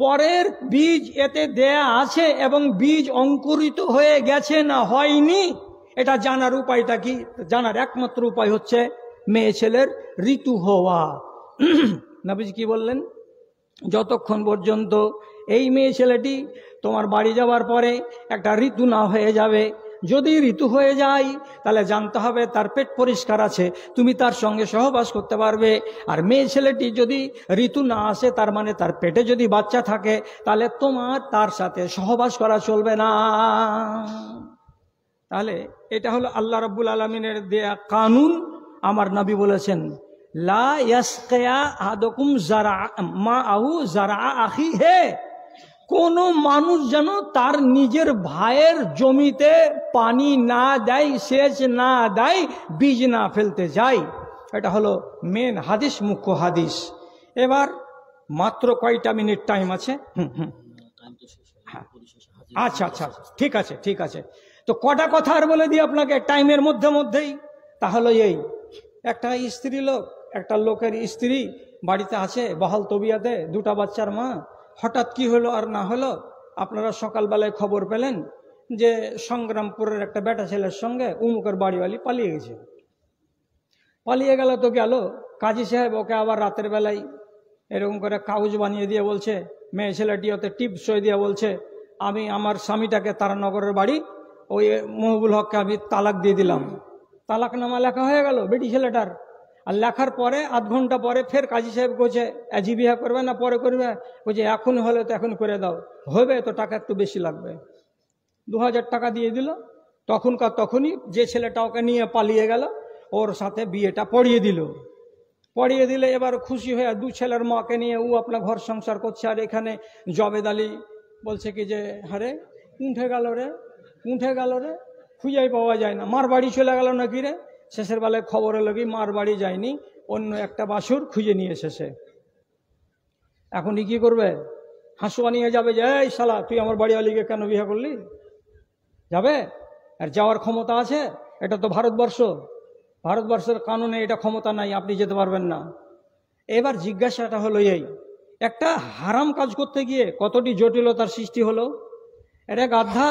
S1: পরের বীজ এতে দেয়া আছে এবং বীজ অঙ্কুরিত হয়ে গেছে না হয়নি, এটা জানার উপায়টা কি? জানার একমাত্র উপায় হচ্ছে মেয়ে ছেলের ঋতু হওয়া। নবীজি কি বললেন? যতক্ষণ পর্যন্ত এই মেয়ে ছেলেটি তোমার বাড়ি যাওয়ার পরে একটা ঋতু না হয়ে যাবে, যদি ঋতু হয়ে যায় তাহলে জানতে হবে তার পেট পরিষ্কার আছে, তুমি তার সঙ্গে সহবাস করতে পারবে। আর মেয়ে ছেলেটি যদি ঋতু না আসে, তার মানে তার পেটে যদি বাচ্চা থাকে, তাহলে তোমার তার সাথে সহবাস করা চলবে না। তাহলে এটা হলো আল্লাহ রাব্বুল আলামিনের দেয়া কানুন। আমার নবী বলেছেন, লা ইয়াসকিয়া আহাদুকুম যারা মাআহু যারা আখিহি, কোন মানুষ যেন তার নিজের ভাইয়ের জমিতে পানি না দেয়, সেচ না দেয়, বীজ না ফেলতে যায়। এটা হলো মেন হাদিস, মুখ্য হাদিস। এবার মাত্র কয়টা মিনিট টাইম আছে? আচ্ছা আচ্ছা, ঠিক আছে ঠিক আছে। তো কটা কথা আর বলে দিই আপনাকে টাইমের মধ্যেই। তাহলে এই একটা স্ত্রী লোক, একটা লোকের স্ত্রী বাড়িতে আছে বহাল তবিয়াতে, 2টা বাচ্চার মা। হঠাৎ কি হলো আর না হলো, আপনারা সকালবেলায় খবর পেলেন যে সংগ্রামপুরের একটা বেটা ছেলের সঙ্গে উমুকের বাড়িওয়ালি পালিয়ে গেছে। পালিয়ে গেল তো গেল, কাজী সাহেব ওকে আবার রাতের বেলায় এরকম করে কাগজ বানিয়ে দিয়ে বলছে, মেয়ে ছেলেটি ওতে টিপ সই দিয়ে বলছে, আমি আমার স্বামীটাকে তারানগরের বাড়ি ওই মহবুল হককে আমি তালাক দিয়ে দিলাম। তালাকনামা লেখা হয়ে গেল বেটি ছেলেটার। আর লেখার পরে আধ ঘন্টা পরে ফের কাজী সাহেব বলছে, আজি বিহা করবে না পরে করবে? বলছে এখন হলে তো এখন করে দাও, হবে তো টাকা একটু বেশি লাগবে। 2000 টাকা দিয়ে দিল। তখনই যে ছেলেটা ওকে নিয়ে পালিয়ে গেল, ওর সাথে বিয়েটা পড়িয়ে দিলে এবার খুশি হয়ে 2 ছেলের মাকে নিয়ে ও আপনার ঘর সংসার করছে। আর এখানে জবেদ আলী বলছে কি যে, আরে উঠে গেল রে, খুঁজেই পাওয়া যায় না, মার বাড়ি চলে গেল নাকি রে। শেষের বেলায় খবর এলো কি মার বাড়ি যায়নি, অন্য একটা বাসুর খুঁজে নিয়ে এসেছে। এখনই কি করবে? হাসুয়া নিয়ে যাবে যে, এই শালা তুই আমার বাড়িওয়ালিকে কেন বিয়ে করলি? যাবে? আর যাওয়ার ক্ষমতা আছে? এটা তো ভারতবর্ষের কানুনে এটা ক্ষমতা নাই, আপনি যেতে পারবেন না। এবার জিজ্ঞাসাটা হলো এই, একটা হারাম কাজ করতে গিয়ে কতটি জটিলতার সৃষ্টি হলো। এরে গাধা,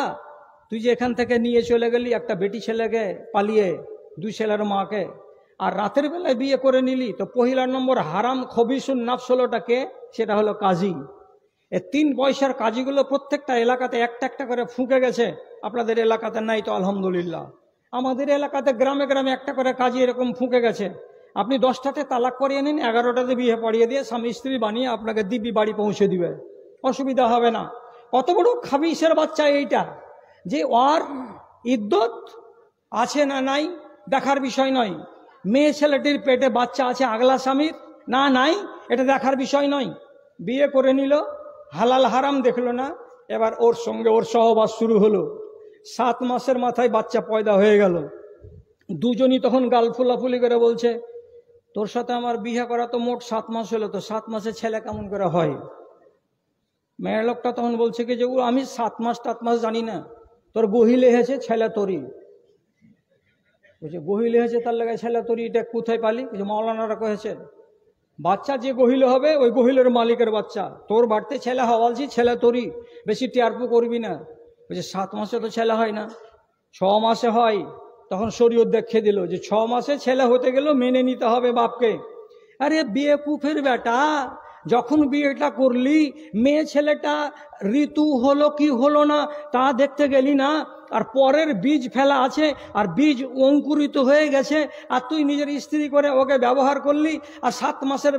S1: তুই যে এখান থেকে নিয়ে চলে গেলি একটা বেটি ছেলেকে পালিয়ে, 2 ছেলের মাকে, আর রাতের বেলায় বিয়ে করে নিলি, তো পহিলা নম্বর হারাম খবিসুন নাফস হলোটাকে, সেটা হলো কাজী। এই 3 পয়সার কাজীগুলো প্রত্যেকটা এলাকাতে একটা করে ফুঁকে গেছে। আপনাদের এলাকাতে নাই তো আলহামদুলিল্লাহ। আমাদের এলাকাতে গ্রামে গ্রামে একটা করে কাজী এরকম ফুঁকে গেছে। আপনি 10টাতে তালাক করিয়ে নিন, 11টাতে বিয়ে পড়িয়ে দিয়ে স্বামী স্ত্রী বানিয়ে আপনাকে দিব্যি বাড়ি পৌঁছে দিবে, অসুবিধা হবে না। কত বড় খাবিসের বাচ্চা এইটা, যে ওর ইদ্যত আছে না নাই দেখার বিষয় নয়। মেয়ে ছেলেটির পেটে বাচ্চা আছে আগলা স্বামীর না নাই, এটা দেখার বিষয় নয়। বিয়ে করে নিল, হালাল হারাম দেখলো না, এবার ওর সঙ্গে ওর সহবাস শুরু হলো। 7 মাসের মাথায় বাচ্চা পয়দা হয়ে গেল। দুজনই তখন গাল ফুলাফুলি করে বলছে, তোর সাথে আমার বিয়ে করা তো মোট 7 মাস হলো, তো 7 মাসে ছেলে কেমন করে হয়? মেয়ের লোকটা তখন বলছে কি যে, ও আমি 7 মাস জানি না, তোর গহিলে হয়েছে ছেলে তরি। বলছে গহিলে হয়েছে তার লাগে ছেলে তরি, এটা কোথায় পালি? বলছে মাওলানারা কয়েছে, বাচ্চা যে গহিলে হবে ওই গহিলের মালিকের বাচ্চা, তোর বাড়িতে ছেলে হওয়ালছি ছেলে তরি, বেশি টিয়ারপু করবি না। বলছে 7 মাসে তো ছেলে হয় না, 6 মাসে হয়। তখন শরীয়ত দেখিয়ে দিল যে 6 মাসে ছেলে হতে গেল মেনে নিতে হবে বাপকে। আরে বিয়ে কুফের বেটা, যখন বিয়েটা করলি মেয়ে ছেলেটা ঋতু হলো কি হলো না তা দেখতে গেলি না, আর পরের বীজ ফেলা আছে আর বীজ অঙ্কুরিত হয়ে গেছে, আর তুই নিজের স্ত্রী করে ওকে ব্যবহার করলি, আর 7 মাসের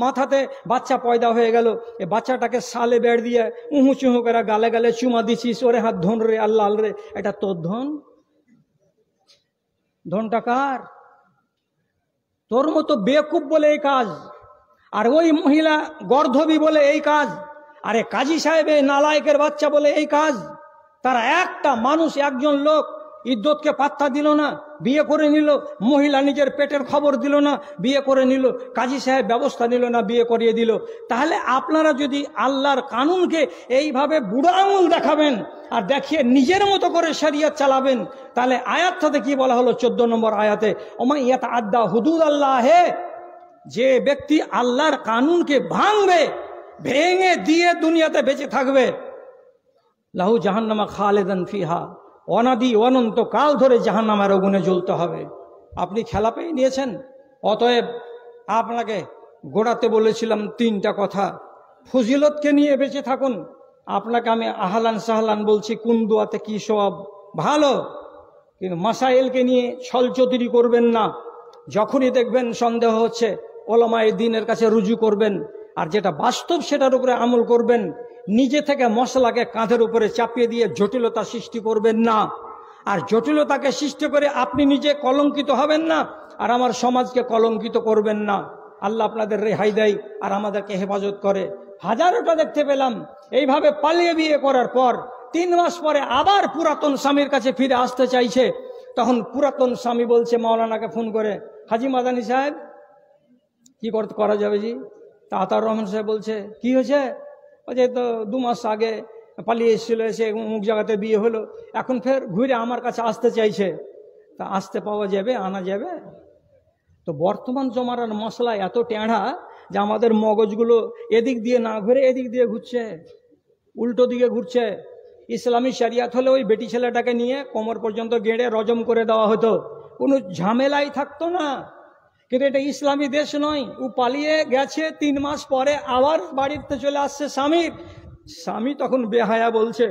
S1: মাথাতে বাচ্চা পয়দা হয়ে গেল। এ বাচ্চাটাকে সালে বেড় দিয়ে উহু চুহু করে গালে গালে চুমা দিছিস, ওরে হাত ধন রে আল্লাহ রে, এটা তোর ধন? ধনটা কার? তোর মতো বেকুব বলে এই কাজ, আর ওই মহিলা গর্ধবী বলে এই কাজ, আরে কাজী সাহেব নালায়েকের বাচ্চা বলে এই কাজ। তারা একটা মানুষ, একজন লোক ইদ্যতকে পাত্তা দিল না, বিয়ে করে নিল। মহিলা নিজের পেটের খবর দিল না, বিয়ে করে নিল। কাজী সাহেব ব্যবস্থা নিল না, বিয়ে করিয়ে দিল। তাহলে আপনারা যদি আল্লাহর কানুনকে এইভাবে বুড়ো আঙুল দেখাবেন আর দেখিয়ে নিজের মতো করে শরিয়ত চালাবেন, তাহলে আয়াতটাতে কি বলা হলো? 14 নম্বর আয়াতে, ওমা ইয়াতাআদ্দা হুদুদ আল্লাহে, যে ব্যক্তি আল্লাহর কানুনকে ভাঙবে, ভেঙে দিয়ে দুনিয়াতে বেঁচে থাকবে, লাহু জাহান্নামা খালেদান ফিহা, অনাদি অনন্ত কাল ধরে জাহান্নামের আগুনে জ্বলতে হবে। আপনি খেলা পেয়ে নিয়েছেন। অতএব আপনাকে গোড়াতে বলেছিলাম 3টা কথা, ফজিলতকে নিয়ে বেঁচে থাকুন। আপনাকে আমি আহলান সাহলান বলছি, কোন দোয়াতে কি সওয়াব, ভালো, কিন্তু মাসাইলকে নিয়ে ছলচতুরি করবেন না। যখনই দেখবেন সন্দেহ হচ্ছে, ওলামায়ে দ্বীনের কাছে রুজু করবেন, আর যেটা বাস্তব সেটার উপরে আমল করবেন। নিজে থেকে মশলাকে কাঁধের উপরে চাপিয়ে দিয়ে জটিলতা সৃষ্টি করবেন না। আর জটিলতাকে সৃষ্টি করে আপনি নিজে কলঙ্কিত হবেন না, আর আমার সমাজকে কলঙ্কিত করবেন না। আল্লাহ আপনাদের রেহাই দেয় আর আমাদেরকে হেফাজত করে। হাজারোটা দেখতে পেলাম এইভাবে পালিয়ে বিয়ে করার পর 3 মাস পরে আবার পুরাতন স্বামীর কাছে ফিরে আসতে চাইছে। তখন পুরাতন স্বামী বলছে মাওলানাকে ফোন করে, হাজি মাদানী সাহেব কি করা যাবে জি? তা আতাউর রহমান সাহেব বলছে, কি হয়েছে? যে তো 2 মাস আগে পালিয়ে এসেছিল, এসে অমুক জায়গাতে বিয়ে হলো, এখন ফের ঘুরে আমার কাছে আসতে চাইছে। তা আসতে পাওয়া যাবে, আনা যাবে? তো বর্তমান জমানার মশলা এত টেঁড়া যে আমাদের মগজগুলো এদিক দিয়ে না ঘুরে এদিক দিয়ে ঘুরছে, উল্টো দিকে ঘুরছে। ইসলামী শরিয়াত হলে ওই বেটি ছেলেটাকে নিয়ে কোমর পর্যন্ত গেঁড়ে রজম করে দেওয়া হতো, কোনো ঝামেলাই থাকতো না। কিন্তু এটা ইসলামী দেশ নয়। ও পালিয়ে গেছে, 3 মাস পরে আবার বাড়িতে চলে আসছে স্বামী তখন বেহায়া বলছে,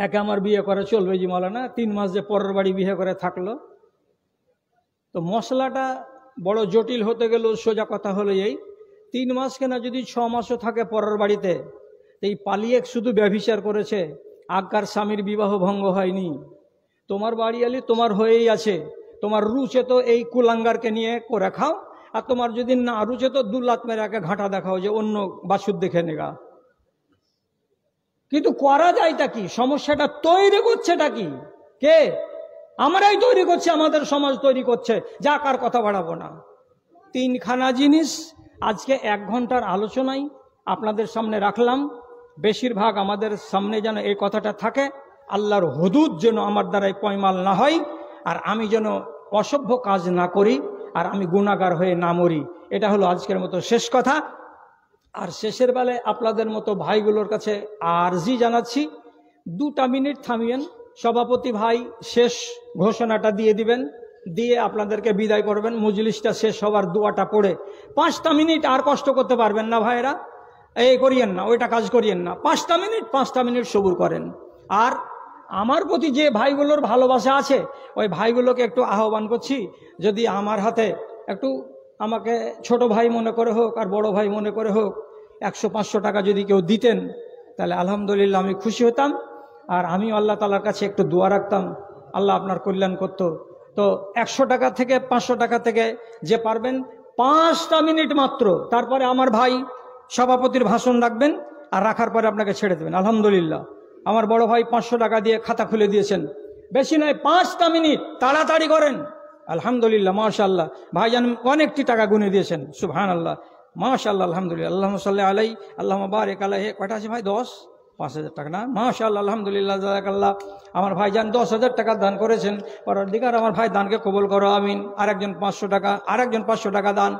S1: একে আমার বিয়ে করে চলবে জি মাওলানা, 3 মাস যে পরের বাড়ি বিয়ে করে থাকলো। তো মশলাটা বড় জটিল হতে গেল। সোজা কথা হলো এই, 3 মাস কেনা যদি 6 মাসও থাকে পরের বাড়িতে, এই পালিয়ে শুধু ব্যভিচার করেছে, আগকার স্বামীর বিবাহ ভঙ্গ হয়নি। তোমার বাড়ি আলি তোমার হয়েই আছে। তোমার রুচে তো এই কুলাঙ্গারকে নিয়ে করে খাও, আর তোমার যদি না রুচে তো 2 লাত মেরে একে ঘাটা দেখাও যে অন্য বাছুর দেখে নেগা। কিন্তু করা যায়টা কি? সমস্যাটা তৈরি করছেটা কি? কে? আমরাই তৈরি করছি, আমাদের সমাজ তৈরি করছে। যা কার কথা বাড়াবো না। 3খানা জিনিস আজকে 1 ঘন্টার আলোচনায় আপনাদের সামনে রাখলাম। বেশিরভাগ আমাদের সামনে যেন এই কথাটা থাকে, আল্লাহর হুদুদ যেন আমার দ্বারাই পয়মাল না হয়, আর আমি যেন অসভ্য কাজ না করি, আর আমি গুনাহগার হয়ে না মরি। এটা হলো আজকের মতো শেষ কথা। আর শেষের বেলায় আপনাদের মতো ভাইগুলোর কাছে আরজি জানাচ্ছি, 2টা মিনিট থামিয়েন। সভাপতি ভাই শেষ ঘোষণাটা দিয়ে দিবেন, দিয়ে আপনাদেরকে বিদায় করবেন। মজলিসটা শেষ হওয়ার দোয়াটা পড়ে 5টা মিনিট আর কষ্ট করতে পারবেন না ভাইরা, এই করিয়েন না, ওইটা কাজ করিয়েন না। 5টা মিনিট সবুর করেন। আর আমার প্রতি যে ভাইগুলোর ভালোবাসা আছে, ওই ভাইগুলোকে একটু আহ্বান করছি, যদি আমার হাতে একটু আমাকে ছোট ভাই মনে করে হোক আর বড় ভাই মনে করে হোক 100-500 টাকা যদি কেউ দিতেন, তাহলে আলহামদুলিল্লাহ আমি খুশি হতাম। আর আমিও আল্লাহ তাআলার কাছে একটু দোয়া রাখতাম, আল্লাহ আপনার কল্যাণ করত। তো 100 টাকা থেকে 500 টাকা থেকে যে পারবেন 5টা মিনিট মাত্র, তারপরে আমার ভাই সভাপতির ভাষণ রাখবেন, আর রাখার পরে আপনাকে ছেড়ে দেবেন। আলহামদুলিল্লাহ আমার বড় ভাই 500 টাকা দিয়ে খাতা খুলে দিয়েছেন। বেশি নয়, 5টা মিনিট, তাড়াতাড়ি করেন। আলহামদুলিল্লাহ, মাশাআল্লাহ, ভাইজান অনেকটি টাকা গুনে দিয়েছেন। সুবহানাল্লাহ, মাশাআল্লাহ, আলহামদুলিল্লাহ। আল্লাহুম্মা সাল্লি আলাইহি আল্লাহুম্মা বারিক আলাইহি। কয়টা আছে ভাই? 10, 5000 টাকা না? মাশাআল্লাহ, আলহামদুলিল্লাহ, জাযাকাল্লাহ। আমার ভাইজান 10,000 টাকা দান করেছেন। পরদিগার আমার ভাই দানকে কবুল করো, আমিন। আরেকজন 500 টাকা, আরেকজন 500 টাকা দান।